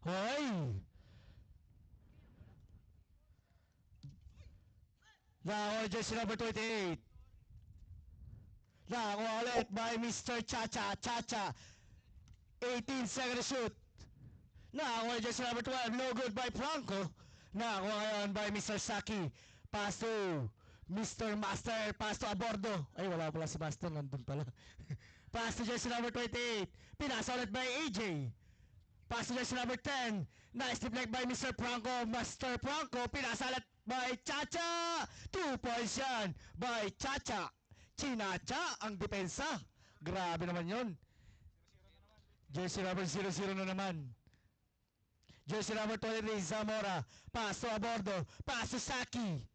Hoy! Now, jersey number 28. Nakuha ulit by Mr. Chacha. Chacha. 18-second shoot. Nakuha jersey number 12. No good by Franco. Nakuha ngayon by Mr. Saki. Pass to Mr. Master. Pass to Abordo. Ay, wala pala si Master. Nandun pala. Pass to jersey number 28. Pinasa ulit by AJ. Pass to jersey number 10. Nice deflect by Mr. Franco. Master Franco. Pinasa ulit by Chacha. 2 points yan by Chacha. Chinacha ang depensa. Grabe naman yun. Jersey number 00 na naman. Jersey number 23, Zamora. Pass to Abordo. Pass to Saki.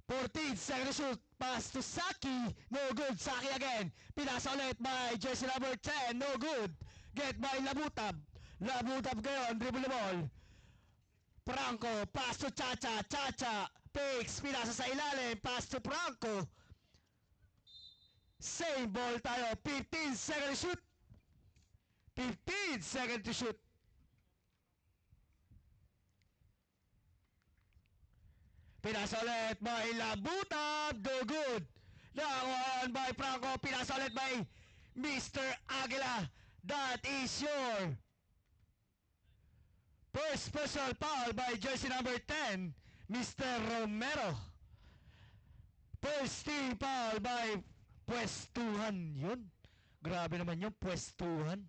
14, second shoot. Pass to Saki. No good. Saki again. Pinasa ulit by jersey number 10. No good. Get by Labutab. Labutab ngayon. Dribble the ball. Franco. Pass to Chacha. Chacha. Picks. Pinasa sa ilalim. Pass to Franco. Same ball tayo. 15 second shoot. 15 second to shoot. Pinasa ulit by Labutab. No good. Nakuhaan by Franco. Pinasa ulit by Mr. Aguila. That is your first personal foul by jersey number 10, Mr. Romero. First team foul by Pwestuhan. Yun. Grabe naman yung Pwestuhan.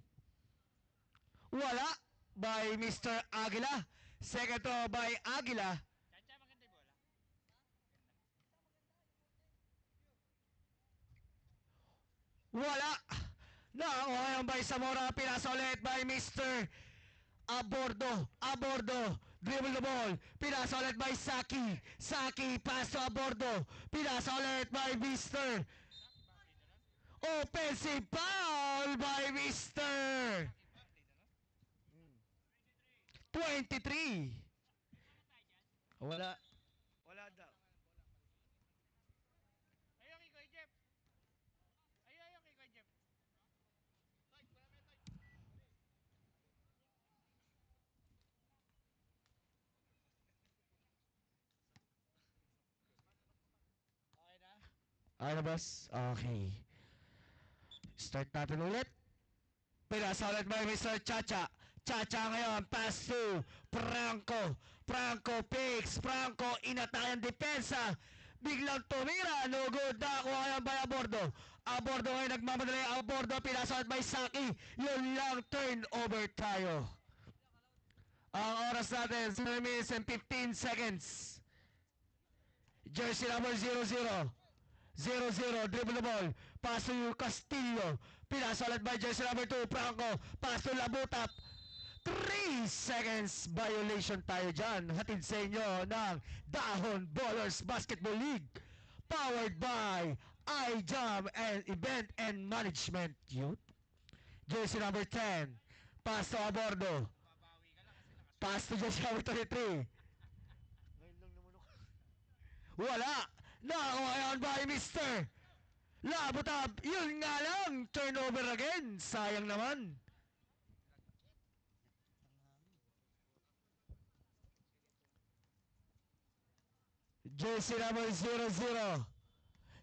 Wala by Mr. Aguila. Second to by Aguila. Wala. Nakuha by Zamora. Pinasa ulit by Mr. Abordo. Abordo. Dribble the ball. Pinasa ulit by Saki. Saki. Pass to Abordo. Pinasa ulit by Mr. Offensive foul by Mr. 23. Wala. Wala daw. Ayaw kay Kuya Jeff. Ayaw kay Kuya Jeff. Okay na? Okay na, boss? Okay. Start natin ulit. Pinasa ulit by Mr. Chacha. Chacha ngayon. Pass to Franco. Franco picks. Franco inatayan depensa. Biglang tumira. No good. Nakuha ngayon by Abordo. Abordo ngayon nagmamadali. Abordo pinasa ulit by Saki. Yun lang, turnover tayo. Ang oras natin 0 minutes and 15 seconds. Jersey number 00. 0-0, dribble the ball. Pass to Castillo. Pinasa ulit by jersey number 2, Franco. Pass to Labutap. 3 seconds violation tayo dyan. Hatid sa inyo ng Dahon Ballers Basketball League. Powered by iJam and Event and Management Youth. Jersey number 10. Pass to Abordo. Pass to jersey number 23. Ngayon lang naman ako. Wala. Nakuha by Mr. Labutab. Yun nga lang. Turnover again. Sayang naman. Jersey number 00.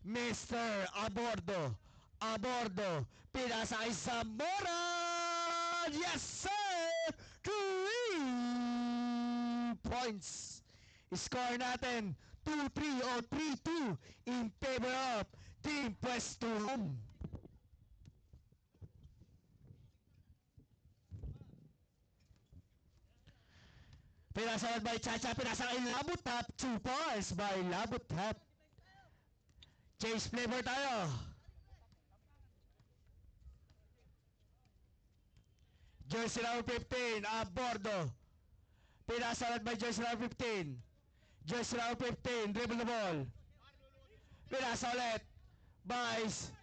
Mr. Abordo. Abordo. Pinasa kay Zamora. Yes, sir! 3 points. Score natin 2-3 o 3-2 in favor of Team Pwestuhan. Pinasa by Chacha, pinasa kay Labutap. 2 points by Labutap. Change flavor tayo. Jersey number 15, Abordo. Pinasa by jersey number 15. Jersey number 15, dribble the ball. Pinasa ulit. Vice.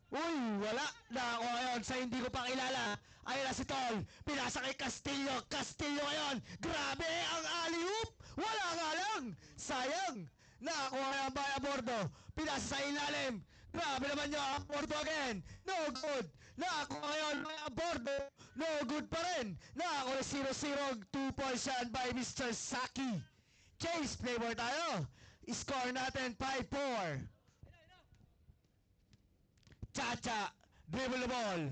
Uy, wala. Nakakuha ngayon sa hindi ko pa kilala. Ayun na si Tol. Pinasa kay Castillo. Castillo ngayon. Grabe ang alley-oop. Wala nga lang. Sayang. Nakakuha ngayon by Abordo. Pinasa sa ilalim. Grabe naman nyo. Abordo again. No good. Nakakuha ngayon by Abordo. No good pa rin. Nakakuha 0-0. 2 points yan by Mr. Saki. Chase, playboard tayo. Score natin 5-4. Chacha, dribble the ball.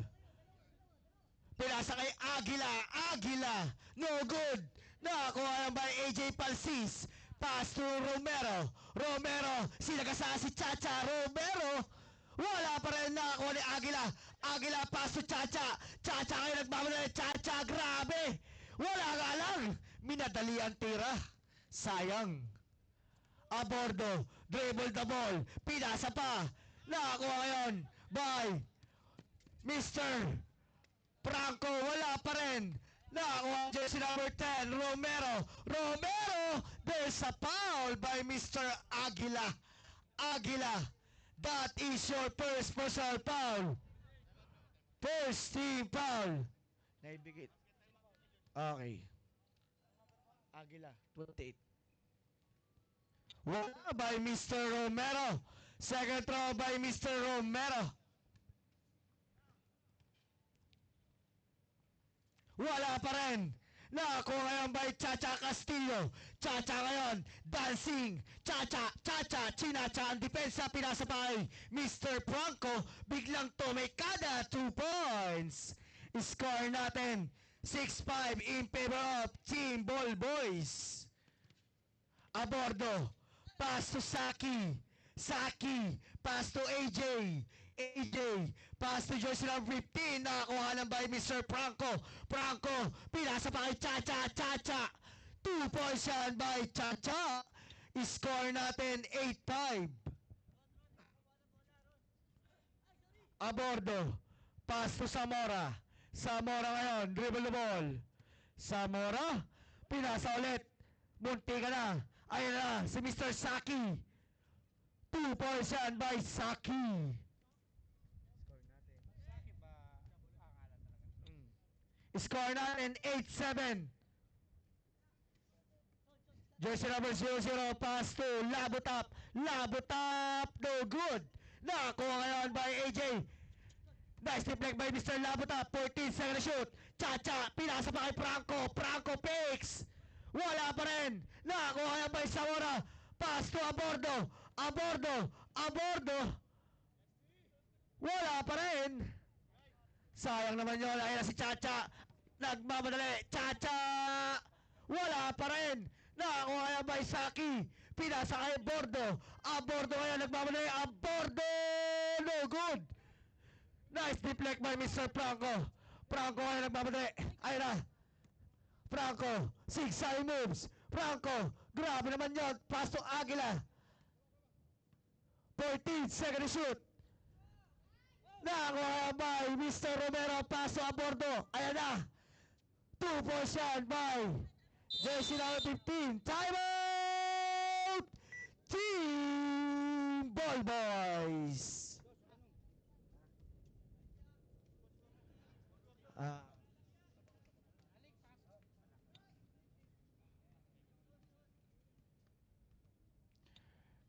Pinasa kay Aguila. Aguila, no good. Nakakuha yan by AJ Palsis. Pass to Romero. Romero, sinagasa si Chacha. Romero, wala pa rin. Nakakuha ni Aguila. Aguila, pass to Chacha. Chacha kayo nagmamadali. Chacha, grabe. Wala nga lang. Minadali ang tira. Sayang. Abordo, dribble the ball. Pinasa pa. Nakakuha ngayon by Mr. Franco, wala pa rin. Nakakuha jersey number 10, Romero. Romero, there's a foul by Mr. Aguila. Aguila, that is your first personal foul. First team foul. Naibigit. Okay. Aguila, 28. Wala by Mr. Romero. Second throw by Mr. Romero. Wala pa rin. Nakakuha ngayon by Chacha Castillo. Chacha ngayon, dancing. Chacha, Chacha, Chinacha ang depensa. Pinasa pa kay Mr. Franco. Biglang tumikada, 2 points. Score natin, 6-5 in favor of Team Ball Boys. Abordo, pass to Saki. Saki, pass to AJ. AJ, pass to jersey number 15. Nakakuha lang by Mr. Franco. Franco, pinasa pa kay Chacha. Chacha, 2 points yan by Chacha. Score natin 8-5. Abordo, pass to Zamora. Zamora ngayon, dribble the ball. Zamora, pinasa ulit. Munti ka na. Ayun na, si Mr. Saki. 2 points yan by Saki. Score natin 8-7. Jersey number 00, pass to Labutap. Labutap, no good. Nakakuha ngayon by AJ. Nice deflect by Mr. Labutap. 14 seconds shoot. Chacha, pinasa pa kay Franco. Franco picks. Wala pa rin. Nakakuha ngayon by Zamora. Pass to Abordo. Abordo. Abordo. Wala pa rin. Sayang naman yun. Ayun na si Chacha. Nagmamadali. Chacha! Wala pa rin. Nakakuha yan by Saki. Pinasa kay Abordo. Abordo ngayon nagmamadali. Abordo! No good. Nice deflect by Mr. Franco. Franco ngayon nagmamadali. Ayun na. Franco. Zigzag moves. Franco. Grabe naman yun. Pass to Aguila. 14 second shoot. Nakakuha by Mr. Romero. Paso Abordo. Ayan na. 2 points yan by jersey number 15. Time out! Team Ball Boys.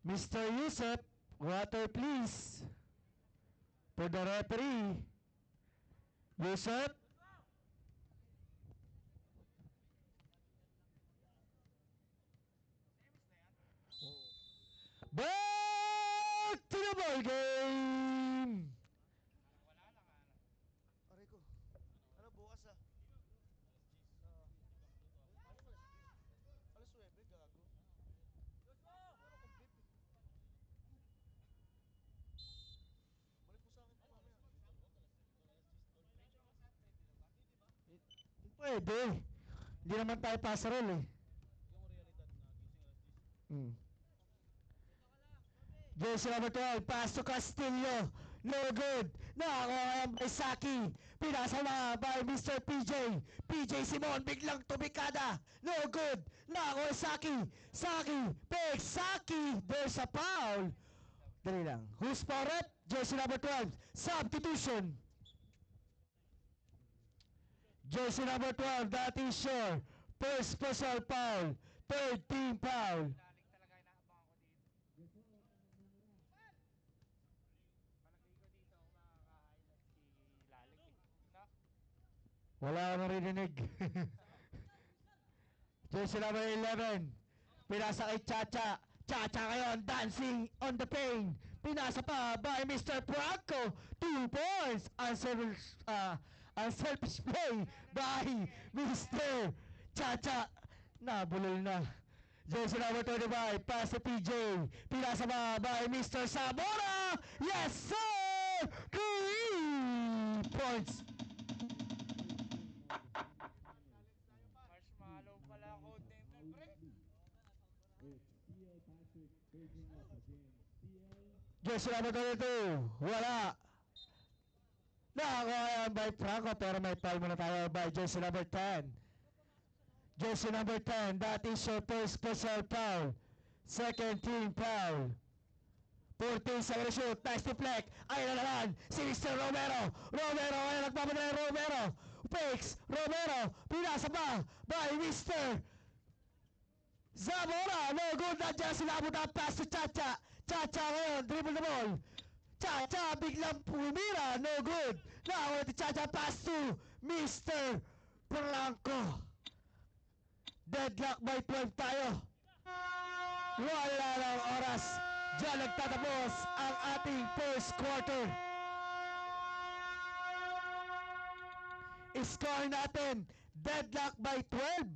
Mr. Yusuf, water please. For the referee, Yusuf. Back to the ball game. Aray ko. Ano bukas ah? Alas 9, gago. Balik mo sa akin ito mamaya. Pwede. Hindi naman tayo pasarol eh. Jersey number 12, pass to Castillo. No good. Nakakuha by Saki. Pinasa na by Mr. PJ. PJ Simon, biglang tumikada. No good. Nakakuha Saki. Saki. Pick. Saki. There's a foul. Dali lang. Who's for it? Jersey number 12. Substitution. Jersey number 12, that is your first personal foul. Third team foul. Lalig talaga inaabangan ko dito. Palagay ko dito kung makaka-highlight si Lali. Wala akong narinig. Jersey number 11. Pinasa kay Chacha. Chacha ngayon dancing on the pain. Pinasa pa by Mr. Franco. 2 points. Unselfish play by Mr. Chacha. Nabulol na. Jersey number 25. Pass to PJ. Pinasa pa by Mr. Sabora. Yes sir! 3 points. Marshmallow pala content na, pre. Jersey number 22. Wala. Nakakuha yan by Franco pero may foul muna tayo by jersey number 10. Jersey number 10. That is your first personal foul. Second team foul. 14 seconds shoot. Nice deflect. Ayun na naman. Si Mr. Romero. Romero. Ayun nagpapadala Romero. Fakes. Romero. Pinasa pa by Mr. Zamora. No good. Nandiyan sinabot ang pass to Chacha. Chacha ngayon. Dribble the ball. Chacha biglang pumira. No good. Nakawala ti Chacha. Pass to Mr. Blanco. Deadlock by 12 tayo. Wala ng oras. Diyan nagtatapos ang ating first quarter. Score natin, deadlock by 12.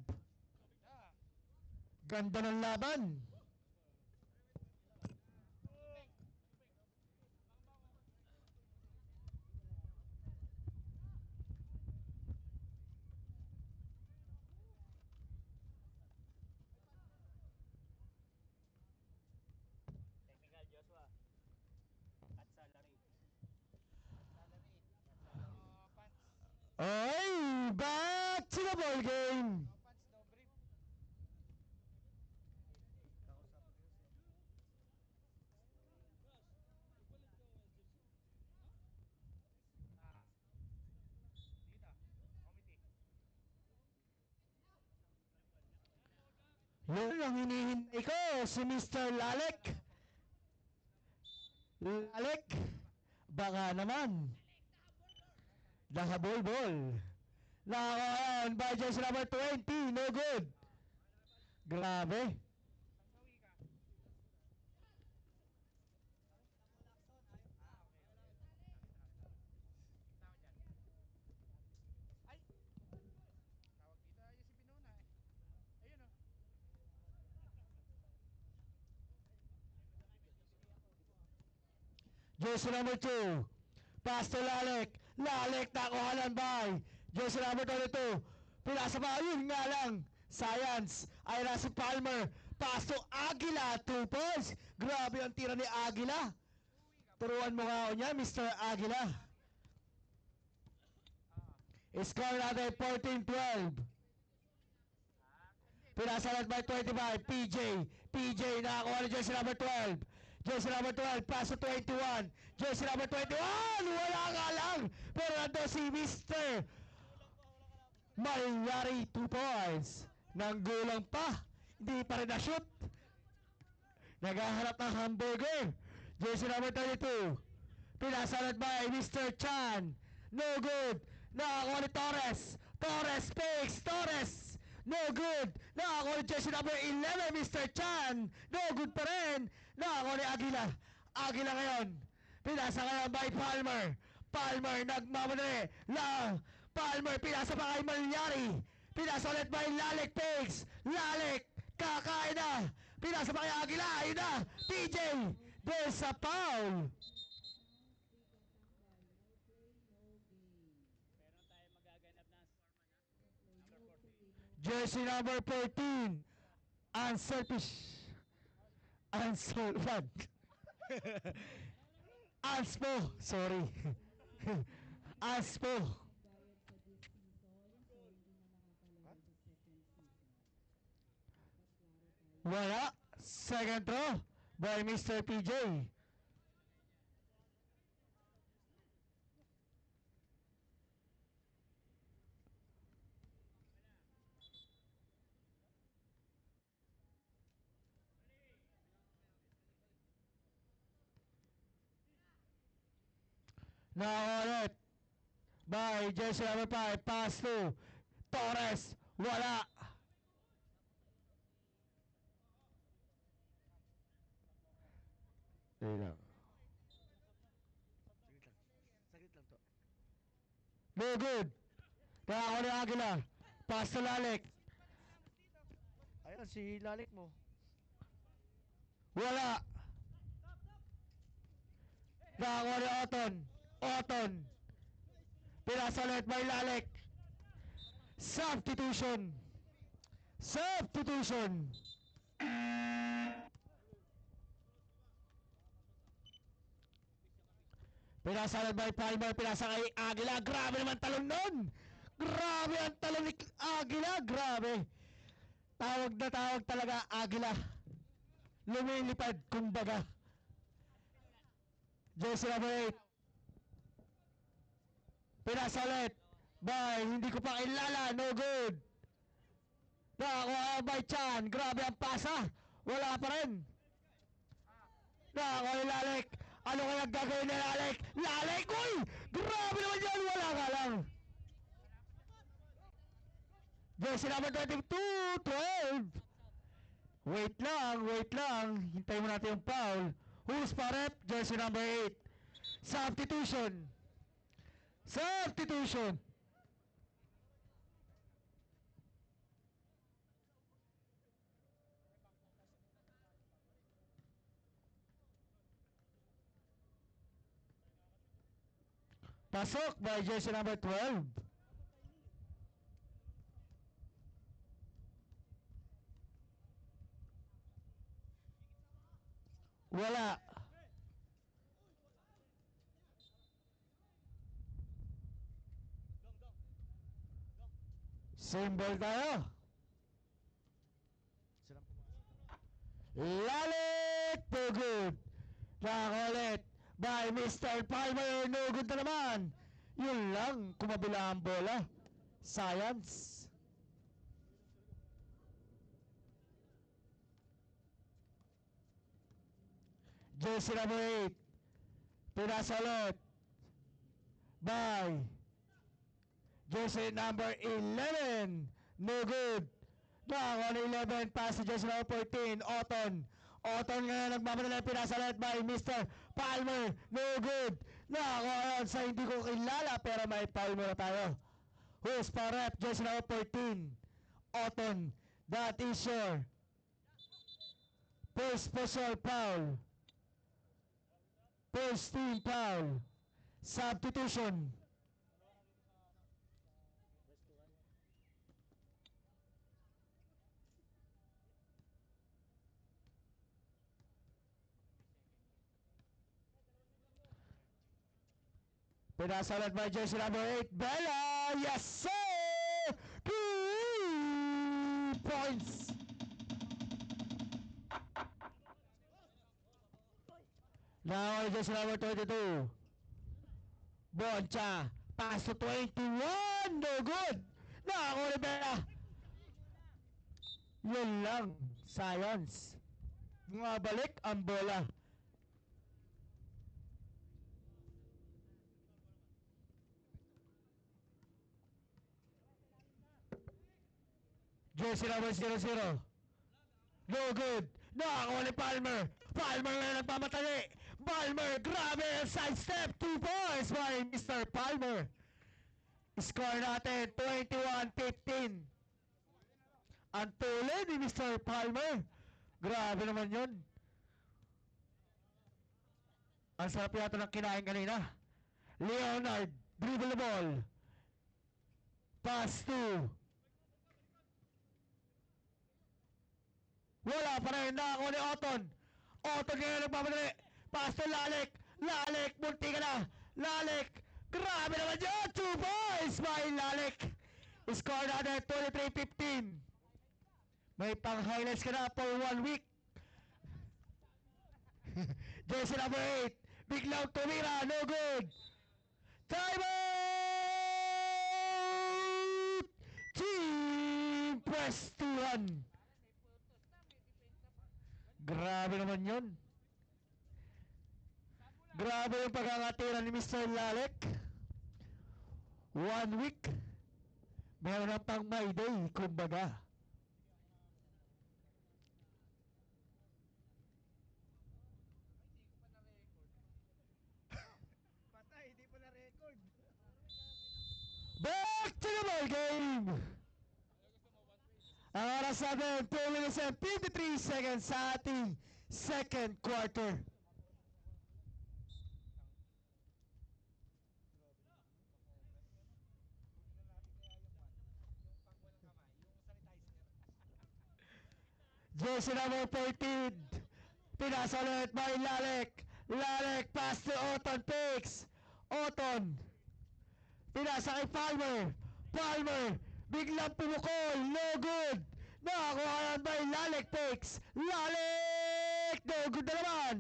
Ganda ng laban. Technical Joshua. At salary. Pants. Ay, back to the ball game. Pants, no brief. Kausap ko yun. Dito. Committee. Yun ang hinihintay ko, si Mr. Lalek. Lalek, baka naman. Nakabolbol. Nakakuhaan by jersey number 20, no good. Grabe. Sawi ka. Tao dyan. Ay! Tawag dito. Ayun si Pinuna eh. Ayun o. Jersey number 2. Pass to Lalek. Lalek nakuhanan by jersey number 22. Pinasa pa. Yun nga lang. Science. Ay na si Palmer. Pass to Aguila. 2 points. Grabe ang tira ni Aguila. Turuan mo nga ako niya, Mr. Aguila. Score natin 14-12. Pinasa natin by 25. PJ. PJ nakakuha ni jersey number 12. Jersey number 12, pass to 21. Jersey number 21, wala nga lang. Pero nandun si Mr. Malyari, 2 points. Nanggulang pa. Hindi pa rin na-shoot. Naghahanap ng hamburger. Jersey number 32. Pinasalat by Mr. Chan. No good. Nakakuha ni Torres. Torres fakes. Torres. No good. Nakakuha ni jersey number 11, Mr. Chan. No good pa rin. Nakakuha ni Aguila. Aguila ngayon. Pinasa ngayon by Palmer. Palmer nagmamadali. Palmer pinasa pa kay Malyari. Pinasa ulit by Lalek fakes. Lalek. Kakain na. Pinasa pa kay Aguila. Ayun na. TJ. There's a foul. Meron tayo magaganap na number 14. Jersey number 14. Unselfish. Unsolved. Anspo. Sorry. Anspo. Wala. Second throw by Mr. PJ. Now ulit by jersey number 5. Pass to Torres. Wala. Ayun lang. Saglit lang to. No good. Nakako ni Aguila. Pass to Lalik. Ayun, si Lalik mo. Wala. Nakako ni Oton. Oton. Pinasa ulit by Lalik. Substitution. Substitution. Pinasa ulit by Palmer. Pinasa kay Aguila. Grabe naman talon nun. Grabe ang talon ni Aguila. Grabe. Tawag na tawag talaga Aguila. Lumilipad kumbaga. Jersey number 8. Pinasa ulit. By, hindi ko pa kilala. No good. Nakakuha by Chan. Grabe ang pasa. Wala pa rin. Nakakuha ni Lalik. Ano kaya gagawin ni Lalik? Lalik! Uy! Grabe naman yan. Wala ka lang. Jersey number 22. 12. Wait lang. Wait lang. Hintayin mo natin yung foul. Who's pa rep? Jersey number 8. Substitution. Substitution. Pasok by jersey number 12. Wala. Same ball tayo. Sila pumasok. Lalit! No good. Nakakulit by Mr. Palmer. No good na naman. Yun lang. Kumabila ang bola. Science. Jersey number 8. Pinasa ulit by jersey number 11. No good. Nakakuha na 11. Pass to jersey number 14. Oton. Oton ngayon nagmamadala. Pinasa ulit by Mr. Palmer. No good. Nakakuha yun sa hindi ko kilala pero may Palmer na tayo. Who's pa rep? Jersey number 14. Oton. That is your first special foul. First team foul. Substitution. Pinasa ulit by jersey number 8. Bella! Yes, sir! 2 points! Now, jersey number 22. Boncha. Pass to 21. No good. Nakakuha ni Bella. Yun lang. Science. Bumabalik ang bola. Jersey number 00. No good. Nakakuha ni Palmer. Palmer na nagpamatali. Palmer, grabe, sidestep, 2 points by Mr. Palmer. Score natin, 21-15. Ang tuli ni Mr. Palmer. Grabe naman yun. Ang sarap yata ng kinain kanina. Leonard, dribble the ball. Pass to. Wala pa rin, nakakuha ni Oton. Oton ngayon nagpapadali. Pass to Lalik. Lalik, munti ka na. Lalik. Grabe naman yun. 2 points by Lalik. Score natin 23-15. May pang-highlights ka na for 1 week. Jersey number 8. Biglang tumira. No good. Time out! Team Prestuhan. Grabe naman yun. Grabe yung pagkakatira ni Mr. Lalek. 1 week. Meron na pang May Day, kumbaga. Patay, hindi pa na-record. Back to the ball game! Ang oras natin, 2 minutes and 53 seconds sa ating second quarter. Jersey number 14. Pinasa ulit by Lalek. Lalek pass to Oton Picks. Oton. Pinasa kay Palmer. Palmer. Biglang pumukol. No good. Nakakuha yan by Lalek Picks. Lalek. No good na naman.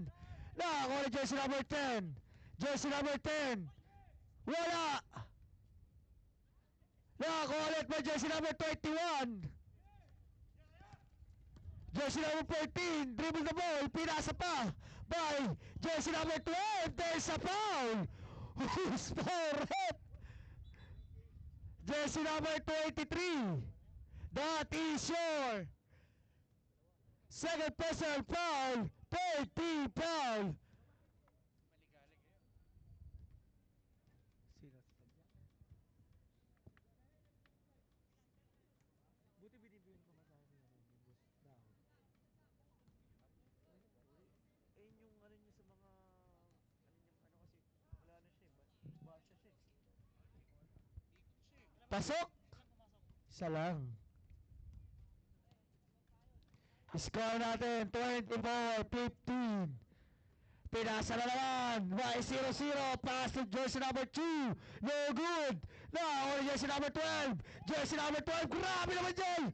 Nakakuha ni Jersey number 10. Jersey number 10. Wala. Nakakuha ulit by Jersey number 21. Jersey number 14, dribble the ball, pinasa pa by jersey number 12, there's a foul! Who's foul rep? Jersey number 23, that is your second personal foul, 30 foul. Maligalig eh. Sino sa kanya? Buti binibigyan ko masahe niya rin yung boss down. Eh yung ano niya sa mga ano kasi wala na siya eh. Basya siya eh. Ikot siya eh. Pasok! Isa lang. Score natin, 24-15. Pinasa na naman by 0-0. Pass to jersey number 2. No good. Now, jersey number 12. Jersey number 12. Grabe naman dyan.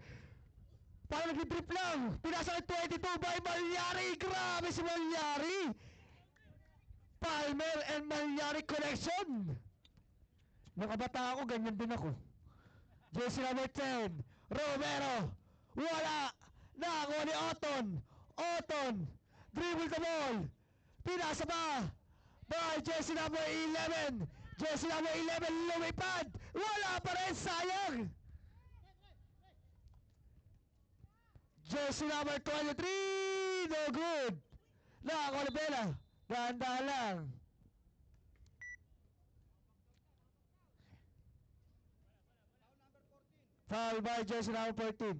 Parang nag-trip lang. Pinasa kay 22 by Malyari. Grabe si Malyari. Palmer and Malyari connection. Nung kabata ako, ganyan din ako. Jersey number 10. Romero. Wala. Nakakuha ni Oton. Oton. Dribble the ball. Pinasa pa by jersey number 11. Jersey number 11 lumipad. Wala pa rin, sayang. Jersey number 23, no good. Nakakuha ni Bella. Dahan-dahan lang. Foul number 14. Foul by jersey number 14.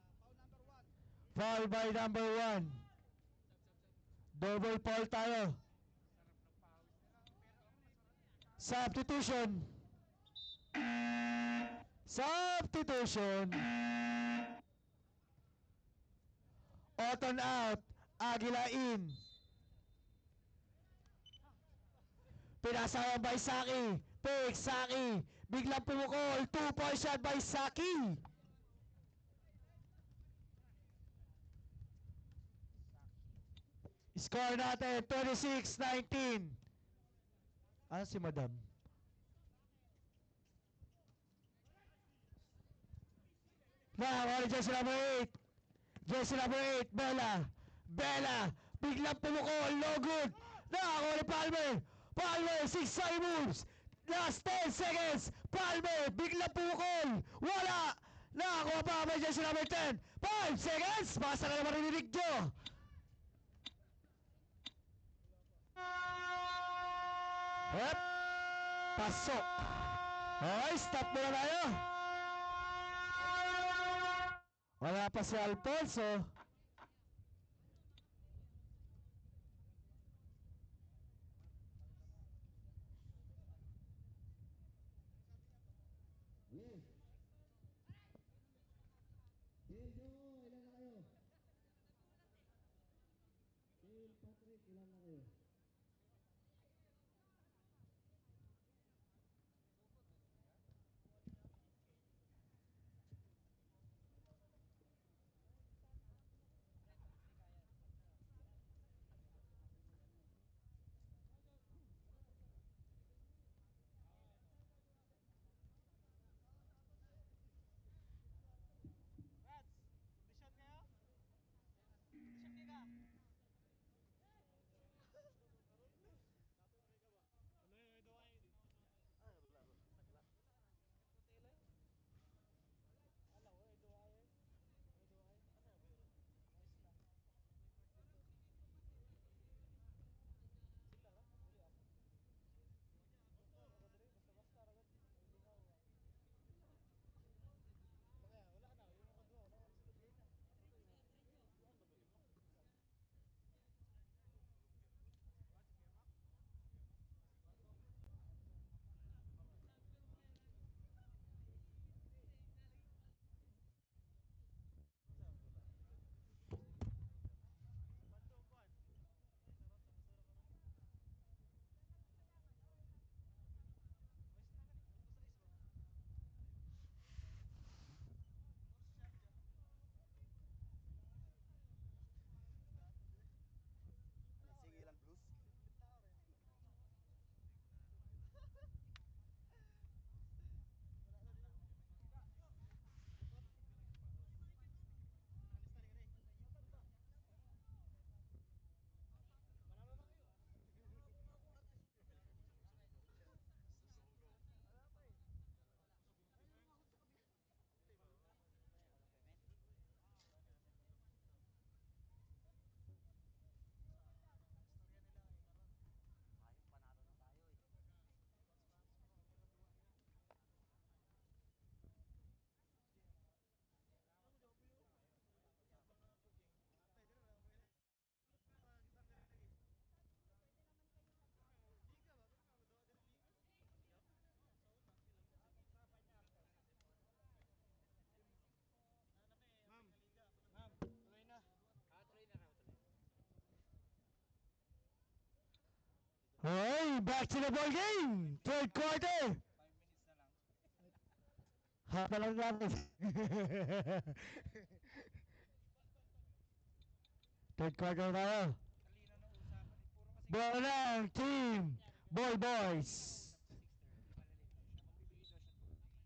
Foul number 1. Foul by number 1. Double foul tayo. Substitution. Substitution. Oton out. Aguila in. Pinasawan by Saki. Pick Saki. Biglang pumukol. 2-point shot by Saki. Score natin 26-19. Ano si Madam? Nakakawala jersey number 8. Jersey number 8, Bella. Bella. Biglang pumukol. No good. Nakakawala ni Palmer. Palmer, 6 side moves. Last 10 seconds. Palmer, biglang pumukol. Wala. Nakakuha pa by jersey number 10. 5 seconds. Basta na naman rinirig nyo. Hep. Pasok. Okay, stop muna tayo. Wala pa si Alfonso. Rats, kondisyon kayo? Kondisyon ka? back to the ball game. Third quarter. 5 minutes na lang. Half na lang natin. Third quarter na tayo. Talino ng usapan eh. Puro kasi Ball ng team. Ball boys. kausap sa 6:30, malalate daw siya.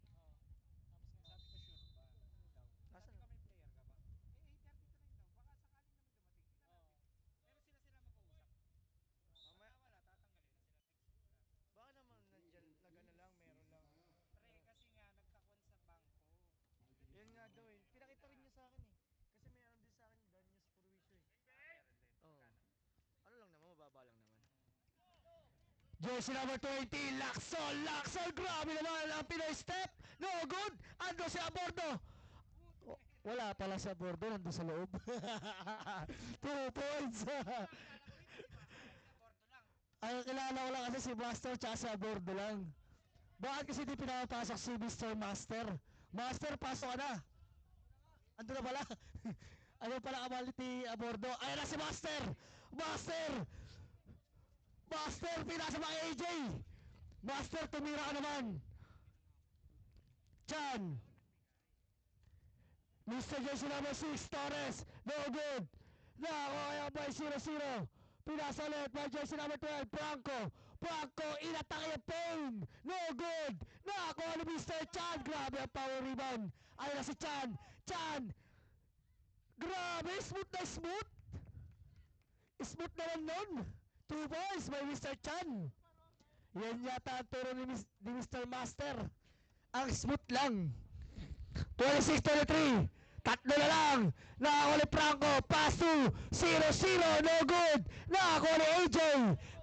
Magbibigay daw siya tubig. Oo. Tapos sabi ko, sure ba? Daw. Nasaan? Sabi ko, may player ka ba? Eh, 8:30 daw. Baka sakaling naman dumating. Tingnan natin. Pero sila mag-uusap. Mamaya, Pagka wala, tatanggalin na sila next class. baka naman nandyan, nag-ano lang, meron lang. Pre, kasi nga, nagkakwan sa bangko. Yun nga daw eh. Pinakita rin niya sa akin eh. Kasi may ano din sa akin, Dan News Purwisyo eh. Meron din. Oo. Ano lang naman, mababa lang naman. Jersey number 20, Laxol, Laxol, grabe naman ang Pinoy step. No good. Ando si Abordo. Oh, wala pala sa bordo, nandun sa loob. 2 points. Ang kilala ko lang kasi si Master tsaka si Abordo lang. Bakit kasi di pinapasok si Mr. Master? Master, pasok ka na. Ando na pala. Ano pala kamalit ni Abordo? Ayan na si Master! Master! Master, pinasa pa kay AJ! Master, tumira ka naman! Chan! Mr. Jersey number 6, Torres! No good! Nakakuha by 0-0! Pinasa ulit by Jersey number 12, Franco! Franco, inatake yung Payne! No good! Nakakuha ni Mr. Chan! Grabe ang power rebound! Ayun na si Chan! Chan! Grabe! Smooth na smooth! Smooth naman nun! 2 points by Mr. Chan! Yan yata ang turo ni Mr. Master. Ang smooth lang. 26-23. Tatlo na lang. Nakakuha ni Franco. Pass to 0-0. No good. Nakakuha ni AJ.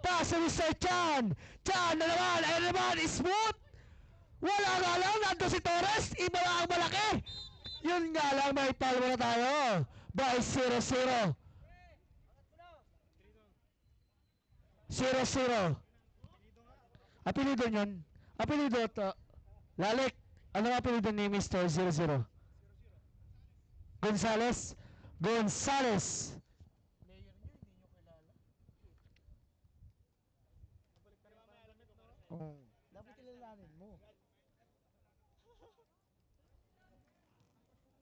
Pass to Mr. Chan. Chan na naman. Ayun na naman. Smooth. Wala nga lang. Nandun si Torres. Iba lang ang malaki. Yun nga lang. May foul muna tayo. By 0-0. 0-0. Apelido niyan. Apelido to. Lalik. Ano ang apelido ni Mr. 00? Gonzales. Gonzales. Player nyo, hindi nyo kilala. Nabalik ka rin pa ang damit, no? Oh. Dapat kilalanin mo.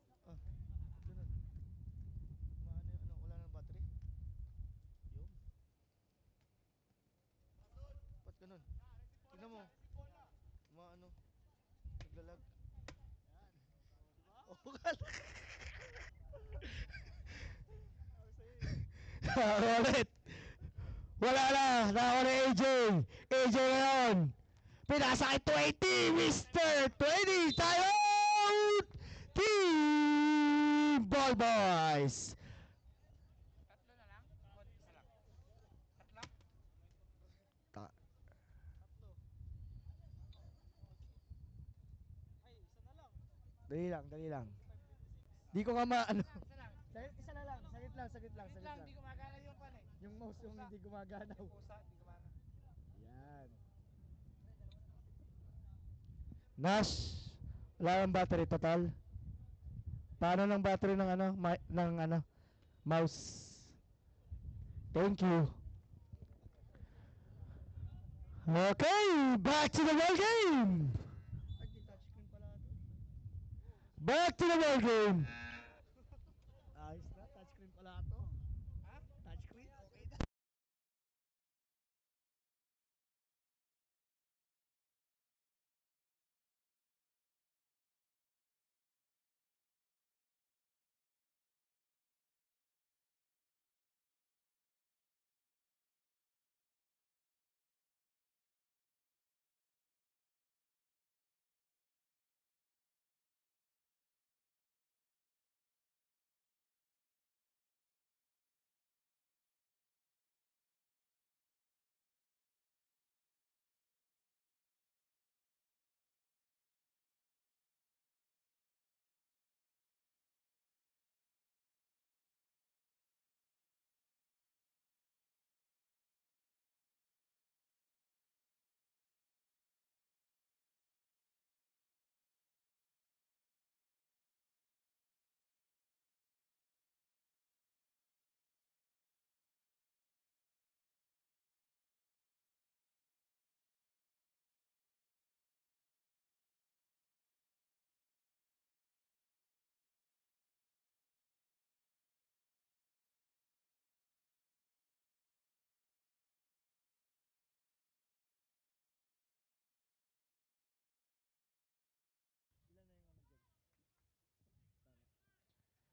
Ah, ganun. Ano, wala nang battery? Yung. Ba't ganun? Tignan mo. Ano, naglalag. Oh, Ulit. Wala na. Nakakuha ni AJ. AJ ngayon. Pinasa kay 20. Mr. 20. Time out. Team Ball Boys. Tatlo na lang? O, isa lang? Tatlo? Ta- tatlo. Ay, isa na lang. Dali lang, dali lang. Di ko nga ano. Isa lang. Isa na lang, sagit lang, sagit lang, Wait sagit lang, lang. hindi gumagana yung pan eh. Yung mouse yung hindi gumagana. Yung pusa, hindi gumana. Yan. Nash, wala kang battery total. Paano ng battery ng ano, ng ano, mouse? Thank you. Okay, back to the ball game. Ay, di touchscreen pala ito. Back to the ball game.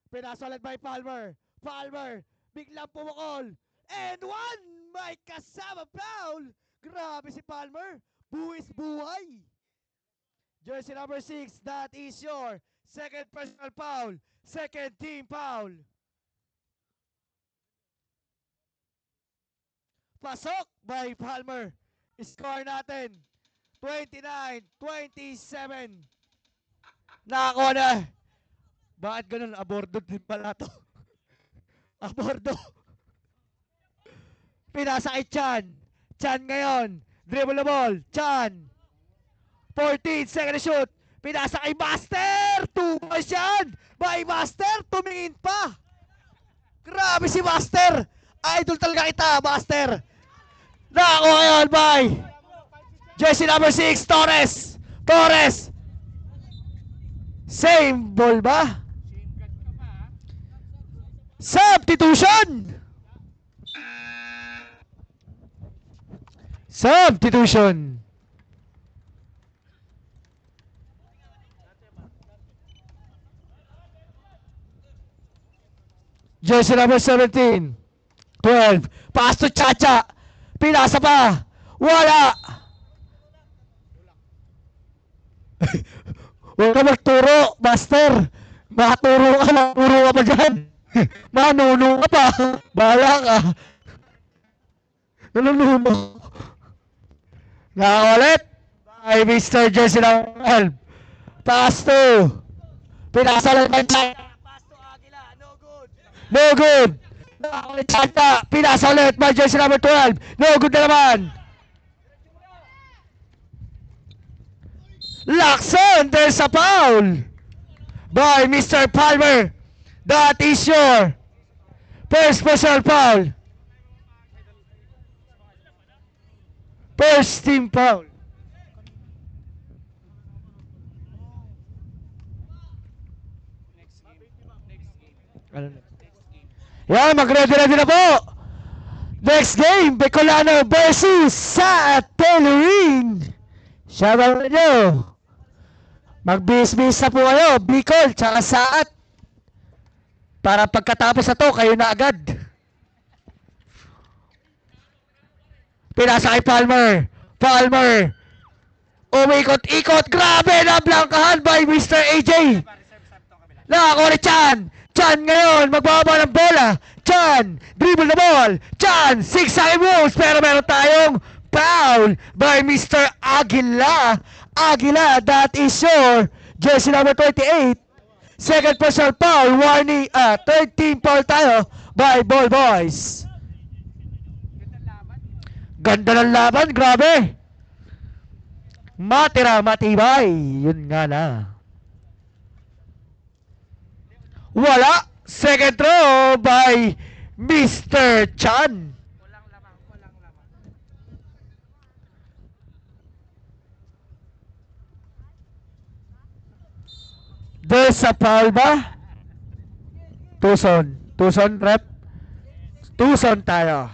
Pinasa ulit by Palmer. Palmer, biglang pumukol. And one! May kasama foul! Grabe si Palmer. Buwis buhay. Jersey number 6, that is your second personal foul. Second team foul. Pasok by Palmer. Score natin. 29-27. Nakakuha na. Bakit ganun? Abordo din pala to. Abordo. Pinasa kay Chan. Chan ngayon. Dribble the ball. Chan. 14 second shoot. Pinasa kay Master. 2 points yan. By Master. Tumingin pa. Grabe si Master. Idol talaga kita, Master. Nakakuha ngayon by jersey number 6, Torres. Torres. Same ball ba? Shame God ka pa, ha? Substitution! Substitution! Jersey number 17, 12. Pass to Chacha. Pinasa pa. Wala. Huwag ka magturo, Master. Makaturo ka, maturo ka pa dyan. Manuno ka pa. Bahala ka. Nanununo. Nakaulit. By Mr. Jersey ng 12. Pass to. Pinasa lang pa dyan. Pass to Aguila. No good. No good. Nakaulit Chanta. Pinasa ulit by Jersey number 12. No good na naman. Lacson, there's a foul by Mr. Palmer. That is your first personal foul. First team foul. Next game. Next game. Ano na? Next game. Yan, mag-ready-ready na po. Next game, Bicolano versus sa Tailoring. Shoutout nyo. Magbihis-bihis na po kayo, Bicol, tsaka Saat. Para pagkatapos na to, kayo na agad. Pinasa kay Palmer. Palmer. Umikot-ikot. Grabe na blankahan by Mr. AJ. Nakakuha ni Chan. Chan ngayon, magbaba ng bola. Chan, dribble the ball. Chan, zigzag moves. Pero meron tayong foul by Mr. Aguila. Aguila, that is your jersey number 28. Second personal foul, warning, third team foul tayo by Ball Boys. Ganda ng laban, grabe. Matira, matibay. Yun nga na. Wala. Second throw by Mr. Chan. Walang lamang. Walang lamang. There's a foul ba? Tucson. Tucson, rep? Tucson tayo.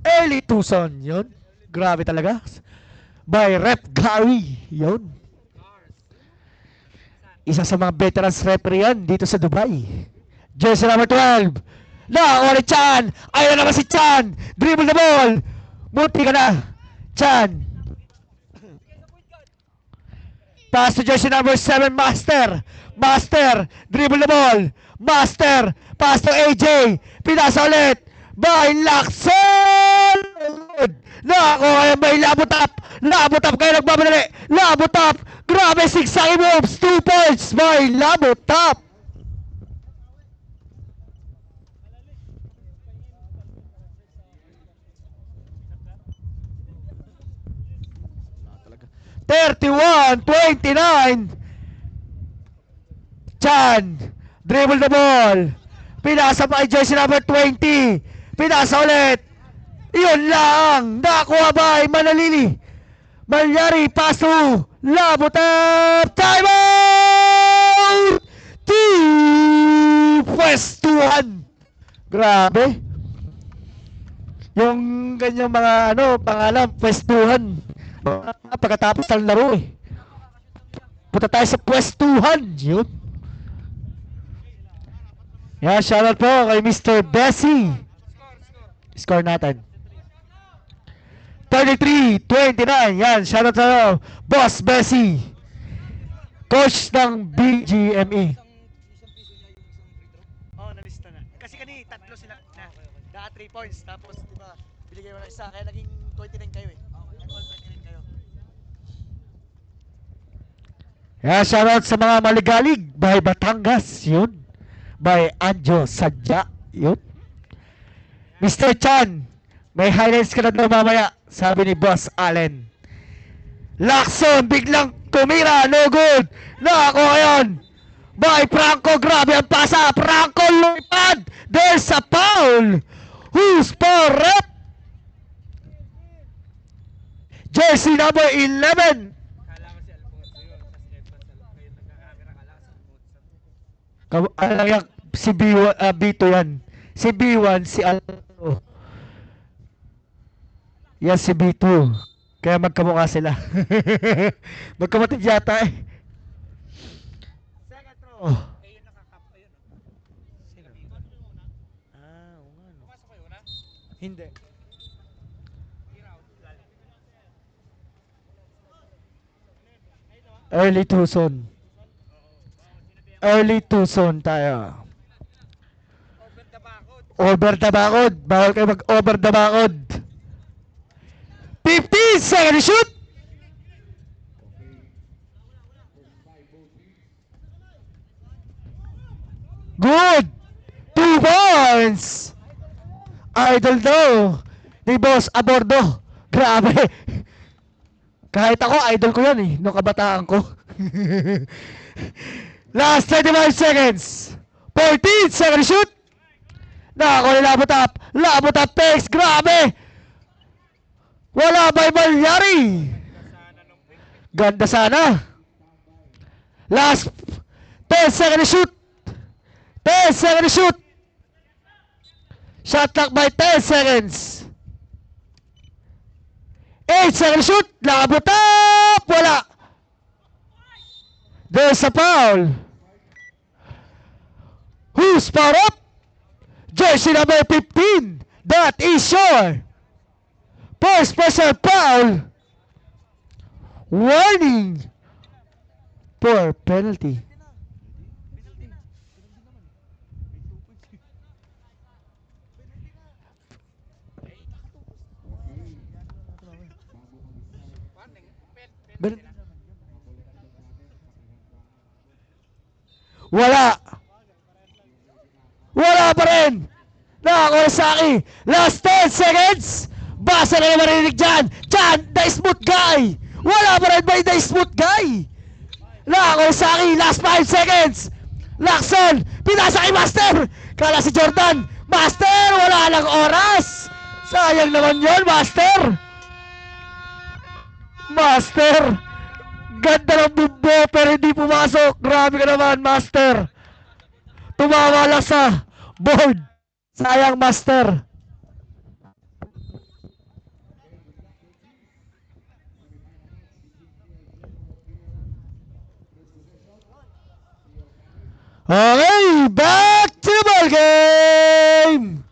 Early Tucson, yun. Grabe talaga. By Rep Gary, yun. Isa sa mga veterans referee yan dito sa Dubai. Jersey number 12. Nakakuha ni Chan. Ayun na naman si Chan. Dribble the ball. Muti ka na. Chan. Pass to jersey number 7, Master. Master. Dribble the ball. Master. Pass to AJ. Pinasa ulit. By Lacson. Nakakuha yan by Labutap. Labutap kayo nagbabalali. Labutap. Grabe, zigzag moves. 2 points by Labutap. Thirty-one, 29. Chan, dribble the ball. Pinasa pa kay jersey number 20. Pinasa ulit. Iyon lang. Nakuha by Manalili. Malyari, paso. Labutap. Time out! Pwestuhan. Grabe. Yung ganyang mga pangalan, pwestuhan. Pagkatapos ng laro eh. Punta tayo sa pwestuhan. Yun. Yan, shoutout po kay Mr. Bessie. Score natin. 33-29. Yan, shoutout sa Boss Bessie. Coach ng BGME. Oo, nalista na. Kasi tatlo sila na. 3 points. Tapos, di ba, binigay mo na isa. Kaya naging 29 kayo eh. Nag-all 29 kayo. Yan, shoutout sa mga maligalig. By Batangas, yun. By Anjo Sadya, yun. Mr. Chan, may highlights ka na daw mamaya, sabi ni Boss Allen. Lacson, biglang tumira, no good. Nako ngayon. By Franco, grabe ang pasa. Franco lumipad. There's a foul. Who's for rep? Jersey number 11. Kala ko si Alfonso yun. Tapos Edmond kayo nagkakamera. Kala ko si Alfonso. Alam yan, si B1, B2 yan. Si B1, si Alfonso. Yan si B2. Kaya magkamukha sila. Magkamatid yata eh. Second throw. Eh, yun nakakap pa yun. Sino? Ah, oo nga no. Pumasok kayo na? Hindi. Early Tucson. Early Tucson tayo. Over the bakod. Over the bakod. Bawal kayo mag-over the bakod. 15 second shoot. Good. 2 points. Idol daw. Ni Boss Abordo. Grabe. Kahit ako, idol ko yan eh. Nung kabataan ko. Last 25 seconds. 14 second shoot. Nako, labot up. Labot up takes. Grabe. Wala ba'y mangyari? Ganda sana. Last 10 second shoot. 10 second shoot. Shot clock by 10 seconds. 8 second shoot. Labot up. Wala. There's a foul. Who's power up? Jersey number 15. That is sure. First personal foul. Warning. For penalty. Wala. Wala pa rin. Nakakuha sa akin. Last 10 seconds. Basa na yung marinig dyan. Dyan, the smooth guy. Wala pa rin ba yung the smooth guy? Nakakuha sa akin. Last 5 seconds. Lacson. Pinasa kay Master. Kala si Jordan. Master, wala lang oras. Sayang naman yun, Master. Master. Ganda ng bumbo pero hindi pumasok. Grabe ka naman, Master. Tumawa lang sa board. Sayang, Master. Okay, back to the ball game.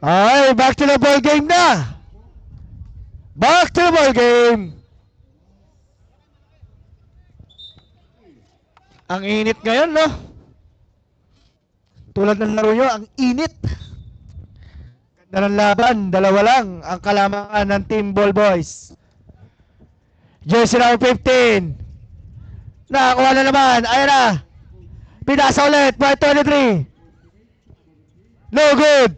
Okay, back to the ball game na. Back to the ball game. Ang init ngayon, no? Tulad ng laro nyo, ang init. Ganda ng laban, dalawa lang ang kalamangan ng Team Ball Boys. Jersey number 15. Nakakuha na naman, ayan na. Pinasa ulit, by 23. No good.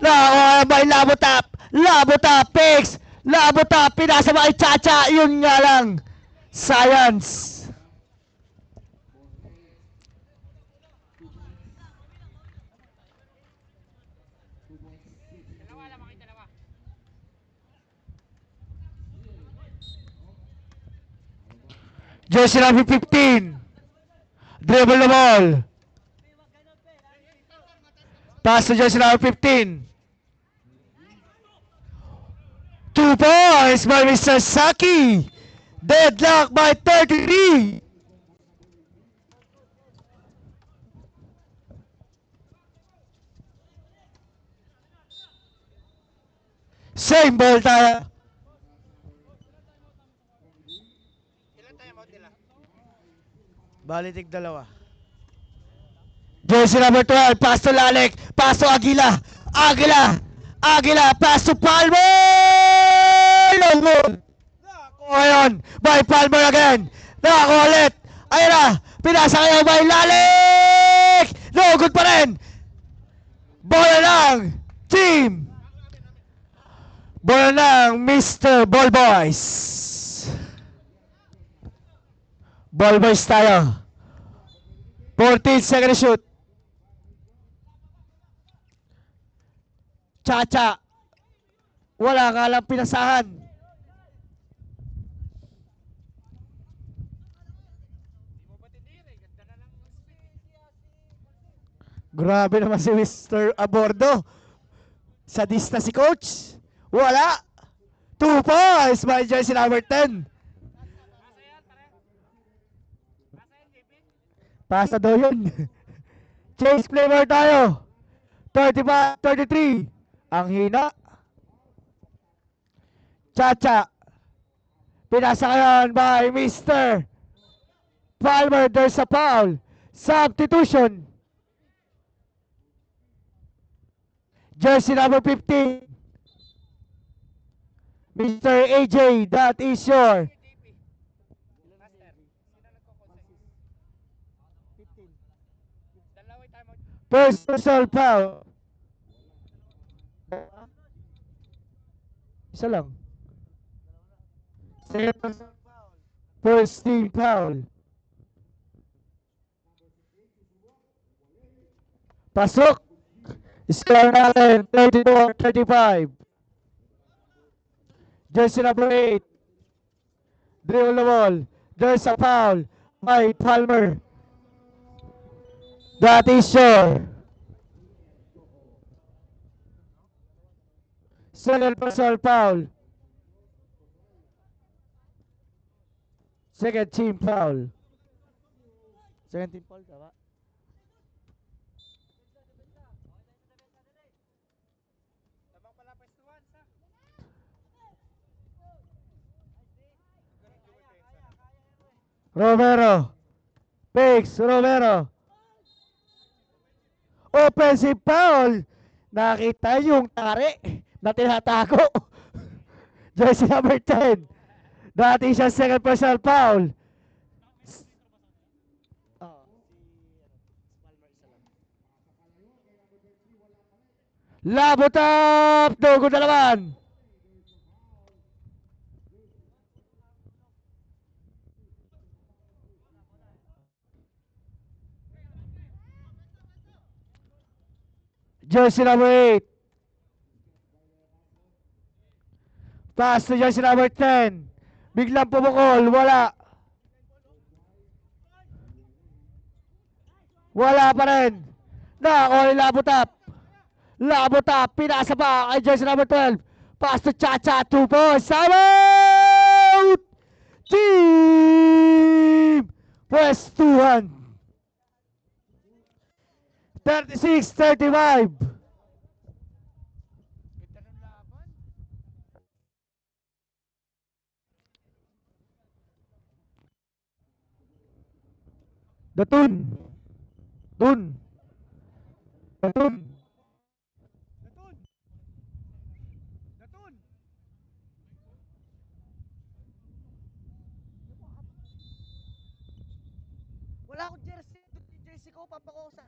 Nakakuha na ba yung labotap? Labotap, picks. Labotap, pinasa ba kay Chacha? Yun nga lang. Science. Dalawa lang kayo, dalawa. Jersey number 15. Dribble the ball. Pass to jersey number 15. 2 points by Mr. Saki. Deadlock by 33! Same ball tayo. Ilan time out nila? Bali, tig dalawa. Jersey number 12, pass to Lalek, pass to Aguila, Aguila, pass to Palmer! No good! Nakakuha ngayon by Palmer again. Nakakuha ulit. Ayun na, pinasa ngayon by Lalek! No good pa rin! Bola lang, team! Bola lang, Mr. Ball Boys. Ball Boys tayo. 14 second shoot. Chacha. Wala ka lang pinasahan. Di mo ba tiniri? Ganda na lang ang speed. Grabe naman si Mr. Abordo. Sadista si coach. Wala. 2 points by jersey number 10. Asa yan, pare? Asa yan, JP? Pasa daw yun. Chase flavor tayo. 35, 33. Ang hina. Chacha. Pinasa ngayon by Mr. Palmer. There's a foul. Substitution. Jersey number 15. Mr. AJ, that is your JP. Master, sino nagko-consent? 15. Dalawa yung time out. first personal foul. Isa lang. Second personal foul. First team foul. Pasok. Score natin 34-35. Jersey number 8. Dribble the ball. There's a foul by Palmer. That is your second personal foul. Second team foul. Second team foul, tama? Tabang pala pwestuhan sa. Romero. Pix, Romero. Offensive foul. Nakita yung tari na tinatago. Jersey number 10. That is a second personal foul. Labot up! Dugo na naman! Jersey number 8. Pass to jersey number 10. Biglang pumukol. Wala. Wala pa rin. Nakakuha ni Labot up. Labot up. Pinasa pa kay jersey number 12. Pass to Chacha. 2 points. Time out! Team Pwestuhan. 36-35. Ganda ng laban. Datun. Dun. Datun. Datun! Datun! Wala akong jersey. Jersey ko, papakosa.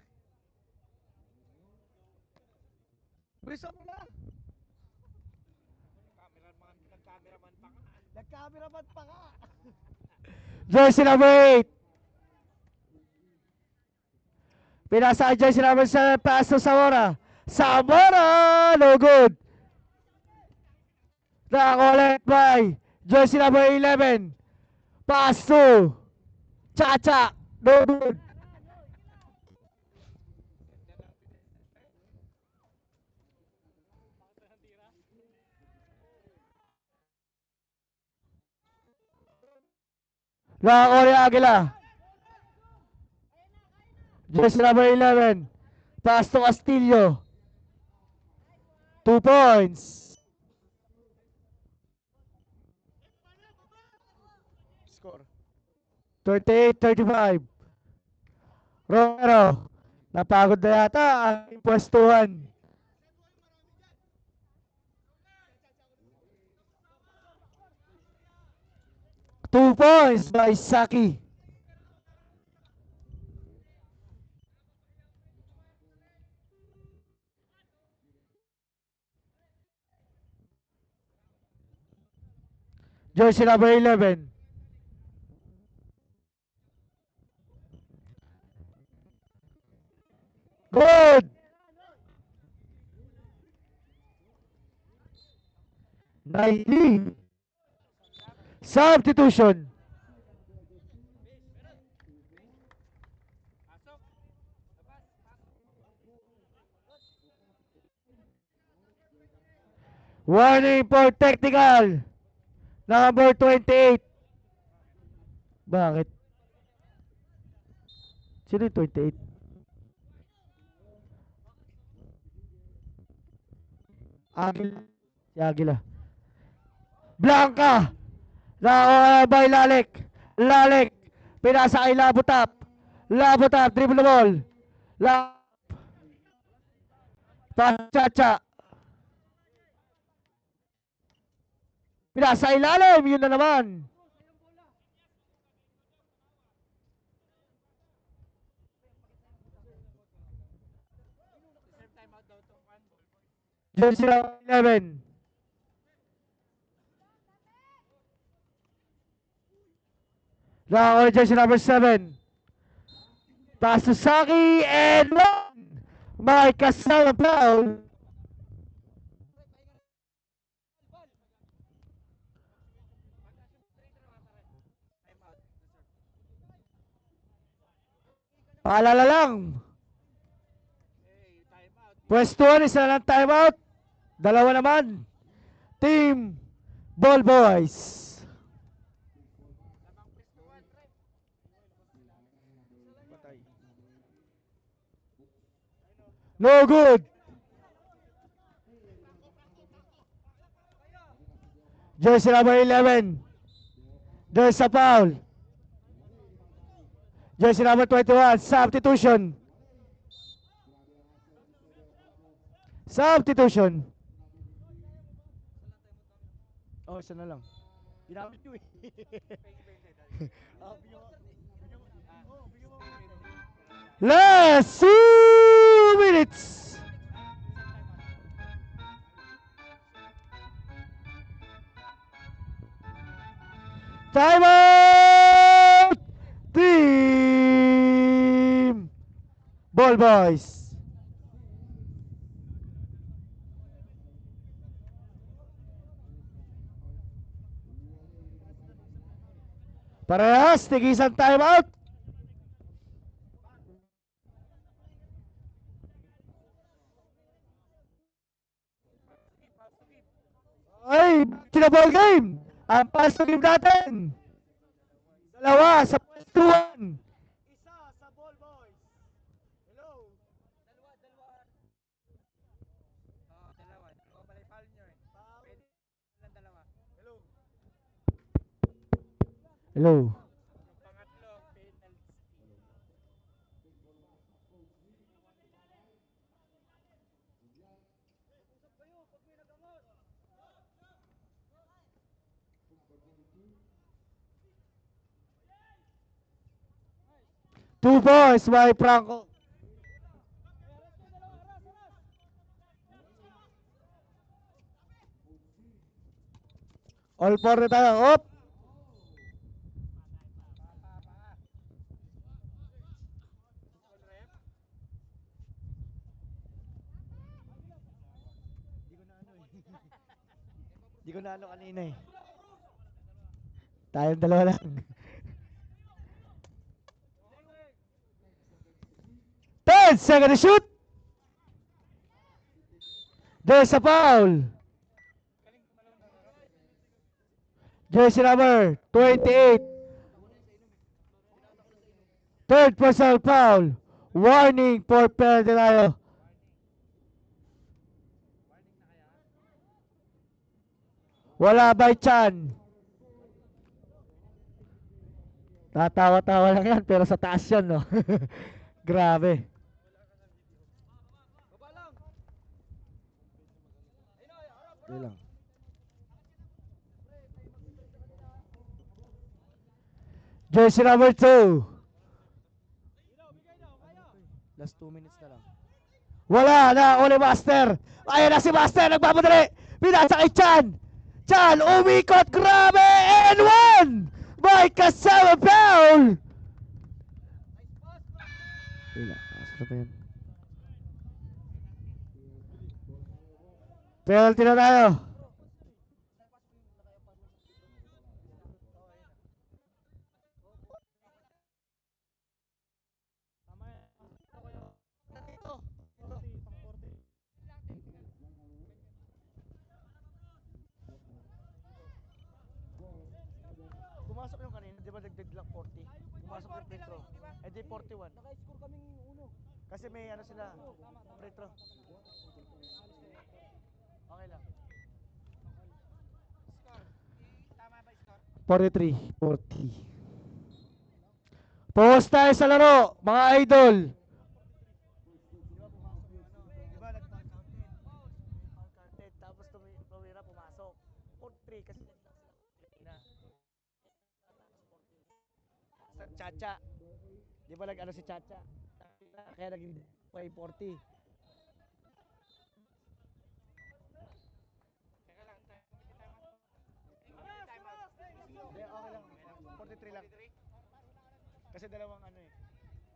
Briso mo na. Nag-cameraman pa nga. Nag-cameraman pa ka. Jersey number 8. Pinasa kay jersey number 7. Pass to Zamora. Zamora! No good. Nakakolect by jersey number 11. Pass to Chacha. No good. Nakakuha Aguila. Jersey number 11. Pass to Castillo. 2 points. Score. 38-35. Romero. Napagod na yata ang pwestuhan. Two points by Saki. Jersey number 11. Good. 90. Substitution. Warning for technical. Number 28. Bakit? Sino yung 28? Agila. Si Agila. Blanca. Nakakuha by Lalik. Lalik. Pinasa kay Labutap. Labutap. Dribble the ball. Chacha. Pinasa ilalim. Yun na naman. Jersey 11. Nakakuha jersey number 7. Pass to Saki and one. May kasama foul. Paalala lang. Pwestuhan, isa lang timeout. Dalawa naman. Team Ball Boys. No good. Jersey number 11. There's a foul. Jersey number 21. Substitution. Substitution. Oh, isa na lang. Ginamit nyo eh. Last 2 minutes. Time out. Team Ball Boys. Parehas, tigisan time out. Ay, kinaball game. Ang pass to game natin. Dalawa sa pwestuhan. Isa sa Ball Boys. Hello. Dalawa. Dalawa pala yung foul nyo eh. Pwede lang dalawa. Hello. Hello. Pangatlo, penalty. Two points by Franco. All for na tayo. Op. Di ko na ano kanina eh. Tayong dalawa lang. 10 seconds to shoot. There's a foul. Jersey number 28. Third personal foul. Warning for penalty tayo. Wala by Chan. Tatawa-tawa lang yan, pero sa taas yan, no? Grabe. Hindi lang. Jersey number 2. Last 2 minutes na lang. Wala na, uli Master. Ayan na si Master, nagmamadali. Pinasa kay Chan. Chan, umikot, grabe, and one! May kasama foul! Wala, asa pa yan? Penalty na tayo. Pumasok yung kanina, di ba nagdagdag lang 40? Pumasok yung free throw. Eh di 41. Naka-score kaming uno. Kasi may ano sila, free throw. Okay lang. 43-40. Pause tayo sa laro, mga idol. Di ba nag-foul counted? Foul counted, tapos tumira, pumasok. 43 kasi na. Sa Chacha. Di ba nag-ano si Chacha? Kaya naging 40. Hindi, okay lang. 43 lang. Kasi dalawang ano eh.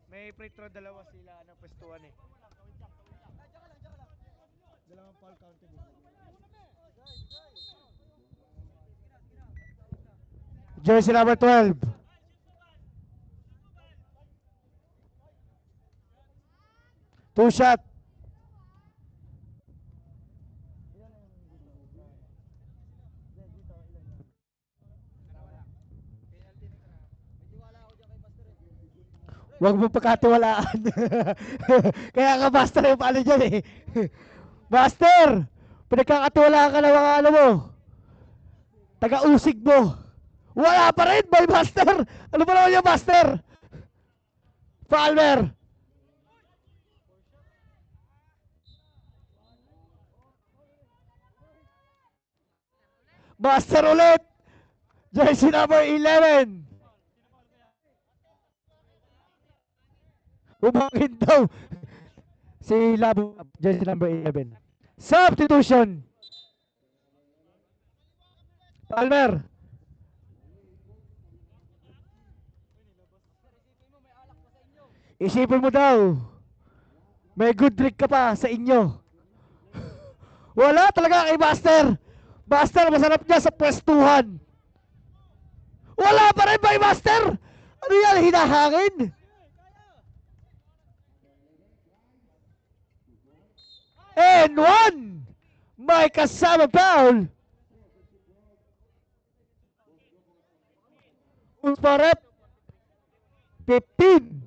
May free throw, dalawa sila ano, pwestuhan eh. Dalawang foul counted eh. Jersey number 12. Two shot. Huwag mo pagkatiwalaan. Kaya nga Master yung paano dyan eh. Master! Pinagkakatiwalaan ka ng mga ano mo. Taga-usig mo. Wala pa rin, boy Master! Ano ba naman yung Master? Palmer! Master ulit! Jersey number 11! Umangin daw. Si Labo, jersey number 11. Substitution. Palmer. Isipin mo daw. May good trick ka pa sa inyo. Wala talaga kay Master. Master, masarap niya sa pwestuhan. Wala pa rin ba Master? Ano yan, hinahangin? And one! May kasama foul! Usparep 15.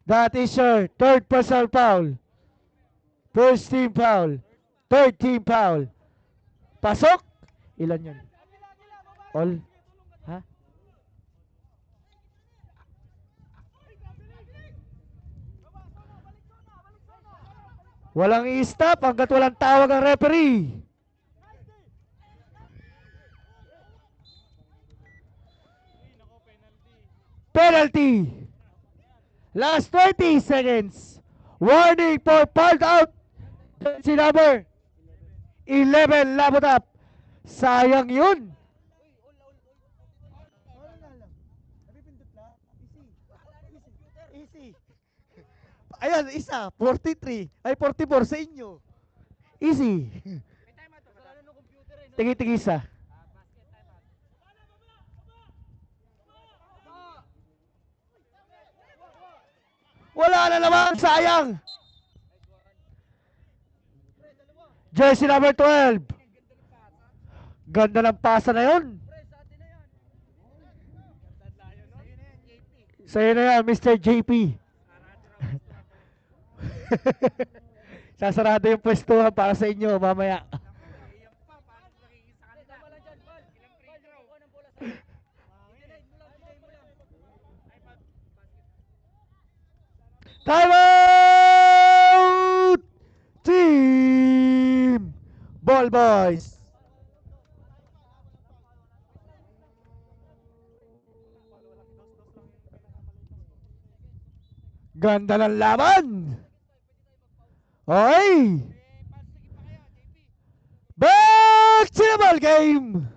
That is your third personal foul. First team foul. Third team foul. Pasok! Ilan yun? All? Ha? Walang i-stop hanggat walang tawag ang referee. Penalty. Last 20 seconds. Warning for fouled out. Si number 11 labot up. Sayang yun. Easy. Ayan, isa, 43. Ay, 44 sa inyo. Easy. Tigi-tigisa. Wala na naman, sayang. Jersey number 12. Ganda ng pasa na yun. Sa'yo na yan, Mr. JP. Sasarado yung pwestuhan para sa inyo mamaya. Iyan pa, paano magiging sa kanila? Ilang free throw? Time out! Team Ball Boys. Ganda ng laban. Okay. Back to the ball game.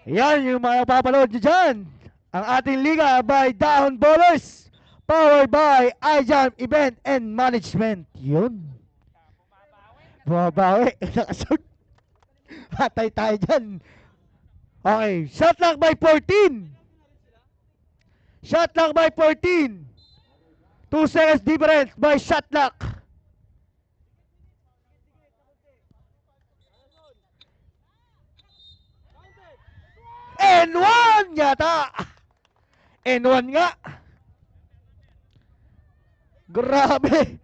Yan yung mga papanood nyo dyan. Ang ating liga by Dahon Ballers. Powered by iJam Event and Management. Yun. Bumabawi. Nakasot. Hatay tayo dyan. Okay. Shot clock by 14. Shot clock by 14. 2 seconds difference by shot clock. N1 yata. N1 nga. Grabe.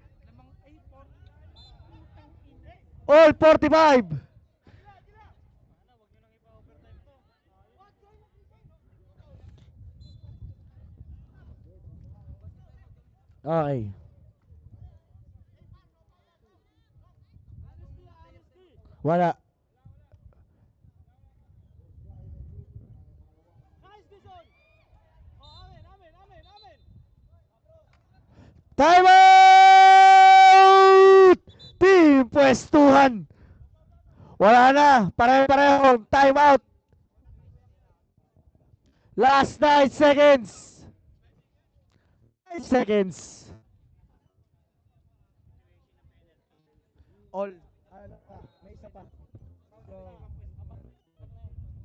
All 45. Okay. Wala. Time out! Team pwestuhan. Wala na. Pareho-pareho. Time out. Last 9 seconds. 9 seconds. All. May isa pa. So,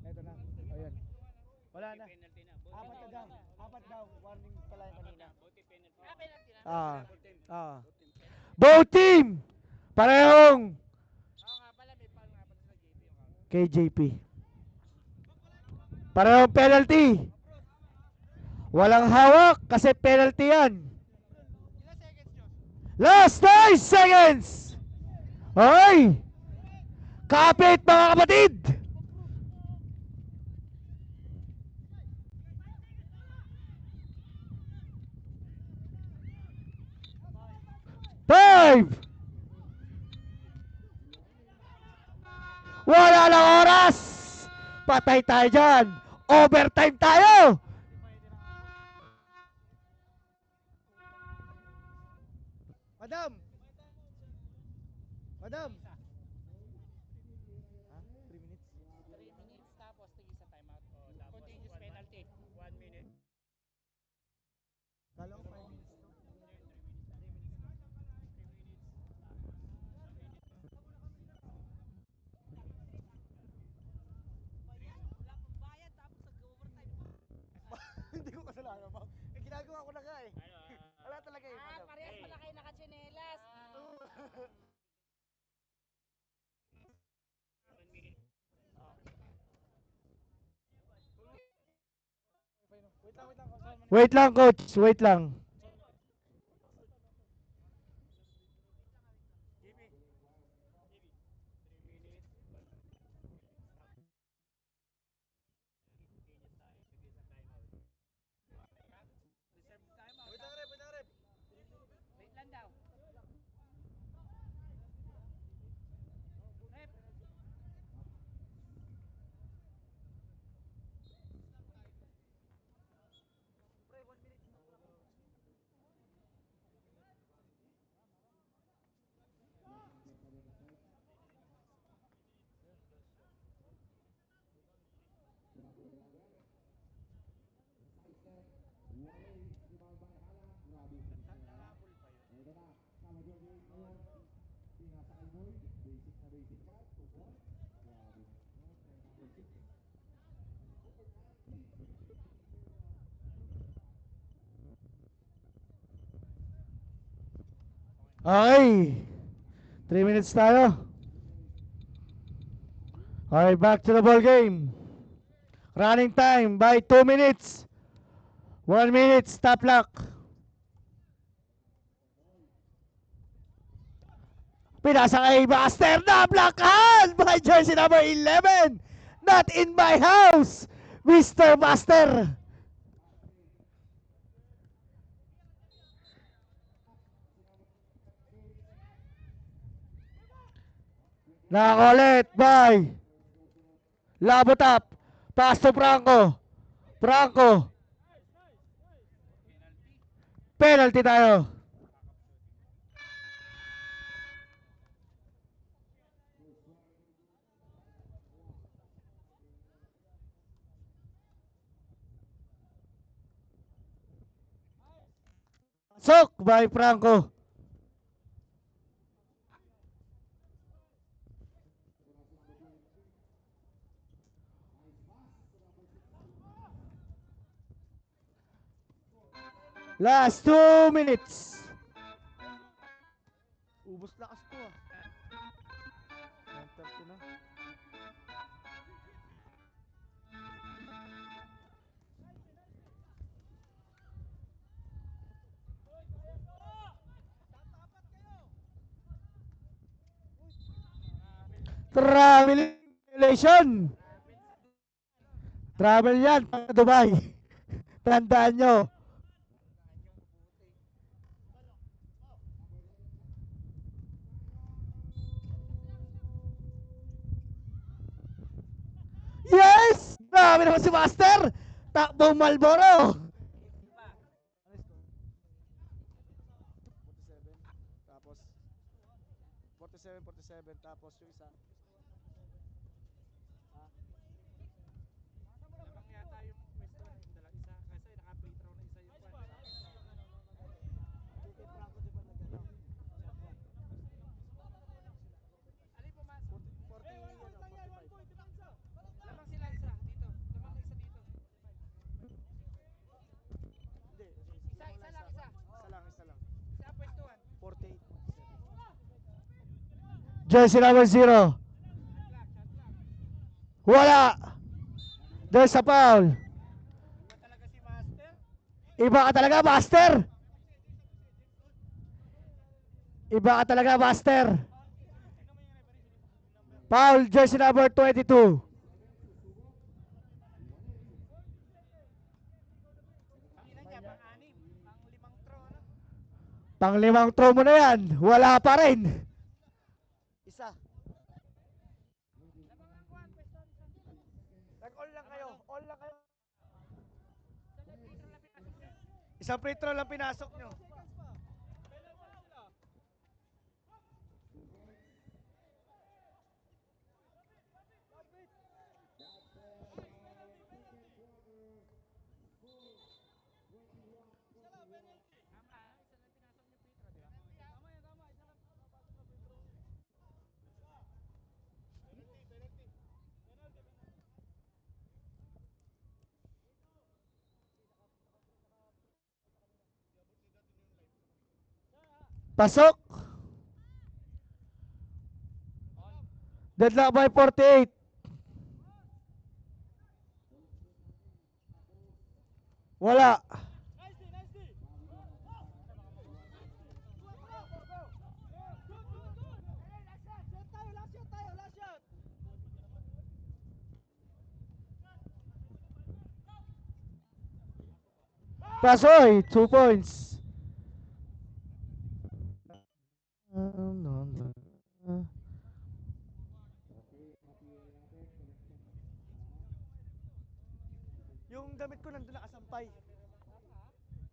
ito na. Ayun. Wala na. Apat na daw. Apat daw. Warning pala yung kanina. Both team. Parehong. KJP. Parehong penalty. Walang hawak kasi penalty yan. Last 9 seconds. Hoy! Kapit mga kapatid. Five. Wala lang oras. Patay tayo dyan. Overtime tayo. Madam. Madam. 3 minutes. 3 minutes tapos tigil sa timeout. Continuous penalty. 1 minute. Kala ko 5 minutes. Hindi ko kasalanan, ma'am. Eh, ginagawa ko na nga eh. Wala talaga eh. madam. Parehas pala kayo nakatsinelas. Wait lang, coach. Wait lang. Wait lang daw. Okay. 3 minutes tayo. Okay, back to the ball game. Running time by 2 minutes. 1 minute, stop clock. Pinasa kay Master na blockan by jersey number 11. Not in my house, Mr. Master. Nakakulit by Labotap. Pass to Franco. Franco. Penalty tayo. Sok by Franco. Last 2 minutes. Ubus lakas ko ah. 9:30 na. Travelation. Travel yan pang Dubai. Tandaan nyo. Yes! Grabe naman si Master! Takbong Malboro! 47, tapos yung isa. Lamang yata yung pwesto ng dala isa kasi naka-free throw na isa yung kwan. Kay Franco di ba nagano? Alin pumasok? 40 ano, 45. Lamang sila isa dito. Lamang isa dito. Hindi, Isa lang isa. Isa lang. Isa ang pwestuhan. 48. Jersey number 0. Wala! There's a foul. Iba talaga si Master. Iba ka talaga, Master! Iba ka talaga, Master! Foul, jersey number 22. Pangilan niya, pang-anim. Pang-limang throw ano? Panglimang throw mo na yan. Wala pa rin. Isa. Lamang ang kwan, pwestuhan isa. Nag-all lang kayo. All lang kayo. Sa free throw lang pinasok. Isang free throw lang pinasok nyo. Pasok. Deadlock by 48. Wala. Pasoy, 2 points. Yung damit ko nandun nakasampay.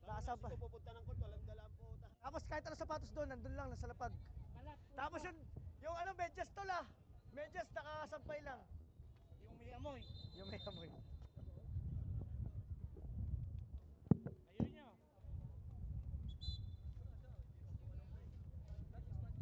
Nakasampay. Pupunta ng court, walang dalang puta. Tapos kahit ano sapatos doon, nandun lang, nasa lapag. Tapos yung ano, medyas to la. Medyas nakasampay lang. Yung may amoy. Yung may amoy. Ayun niyo. Napilok pa.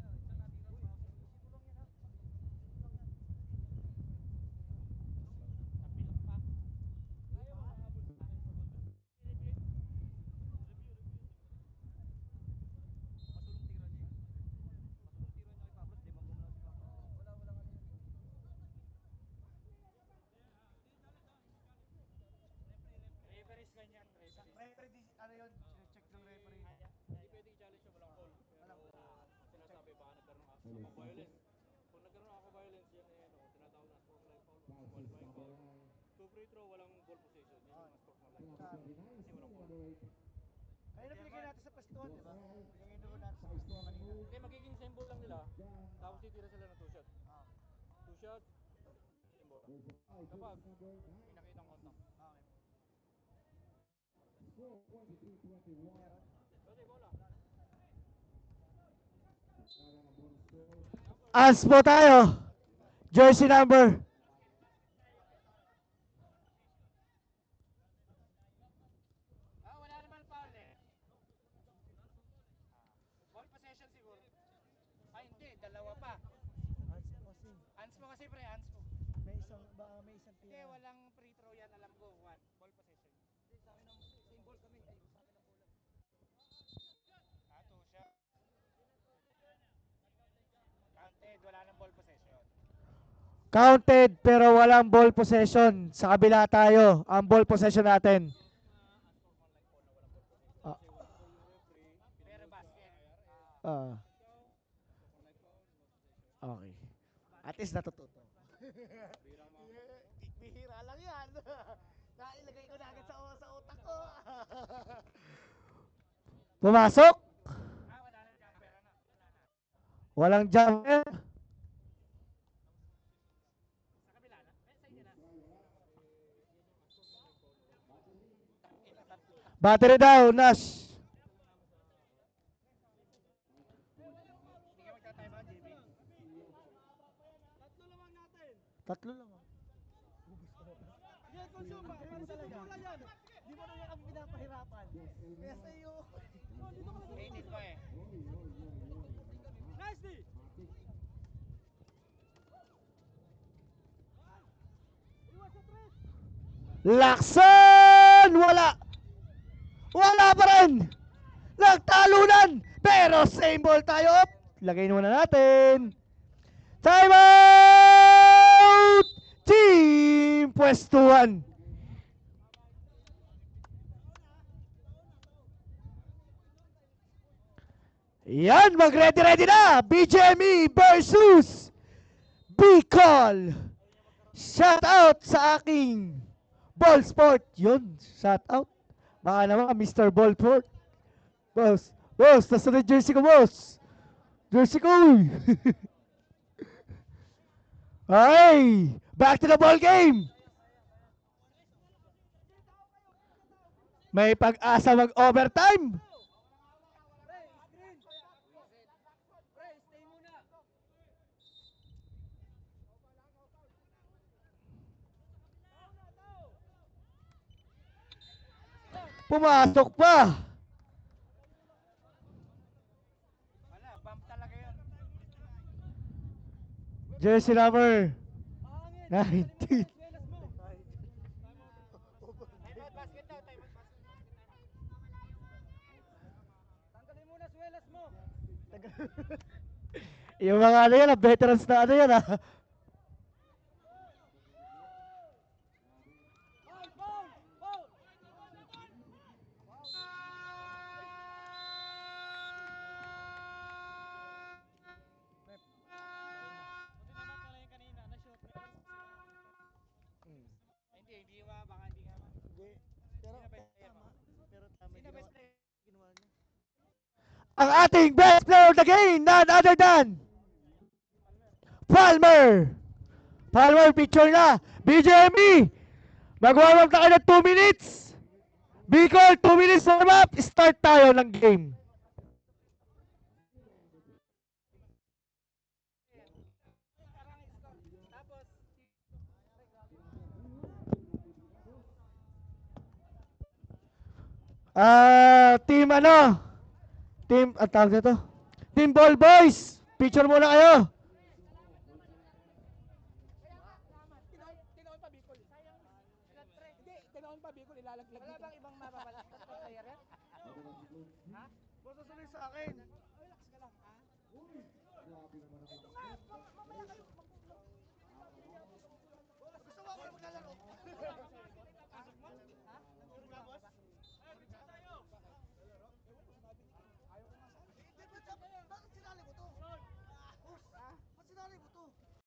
Ako violence. Kung nagkaroon ako violence yan eh, ano, tinatawag na sportsman foul, qualifying foul. Two free throw, walang ball possession. Yan yung mga sportsman like foul. Kasi walang ball. Kaya nabigay natin sa pastuhan, di ba? Yung inuun natin sa pastuhan kanina. Hindi, magiging same ball lang nila. Tapos titira sila ng two shot. Two shot, same ball. Kapag pinakitang contact. Kasi bola. Ans po tayo. Jersey number. Wala naman foul eh. Ball possession siguro. Ay hindi, dalawa pa. Ans mo kasi pre, ans mo. May isang Hindi, walang free throw yan, alam ko. One, ball possession. Hindi, sa akin ang same ball kami. Ay, sa akin ang bola. Two shot. Counted, wala nang ball possession. Counted pero walang ball possession. Sa kabila tayo. Ang ball possession natin. Pero basket. Okay. At least natututo. Bihira lang yan. Nailagay ko na agad sa utak ko. Pumasok. Wala nang jumper. Walang jumper. Sa kabila na? Sa inyo na. Battery daw, Nash. Hindi ka magta-time out, JB. Tatlo lang. Yan, consume. Para sa bola yan. Di mo na yan kami pinapahirapan. Kaya sa iyo. Mainit pa eh. Nice D! Lakson! Wala! Wala pa rin! Nagtalunan! Pero same ball tayo. Up! Lagay muna natin. Time out! Team Pwestuhan. Yan, mag-ready-ready na! BGME versus Bicol! Shout out sa aking Ball Sport. Yun, shout out. Baka naman Mr. Ball Sport. Boss, nasa na jersey ko, boss. Jersey ko, uy. Okay, back to the ball game. May pag-asa mag-overtime. Pumasok pa. Wala, bump talaga yun. Jersey number 19. Time out basket daw, time out basket. Tanggalin muna swelas mo. Yung mga ano yan, veterans na ano yan ah. Hindi ba, baka hindi nga. Hindi. Pero tama. Sino best player ginawa niya? Ang ating best player of the game, none other than Palmer. Palmer, picture na. BJME, mag-warm up na kayo ng 2 minutes. Bicol, 2 minutes warm up. Start tayo ng game. Team ano? Team, ang tawag na to? Team Ball Boys. Picture muna kayo. Tinaon pa Bicol. Sayang. Hindi, tinaon pa Bicol, ilalaglag. Wala bang ibang mapapalat na player yan? Ha? Basta sabi sa akin. Relax ka lang, ha? Ito nga, mamaya kayo.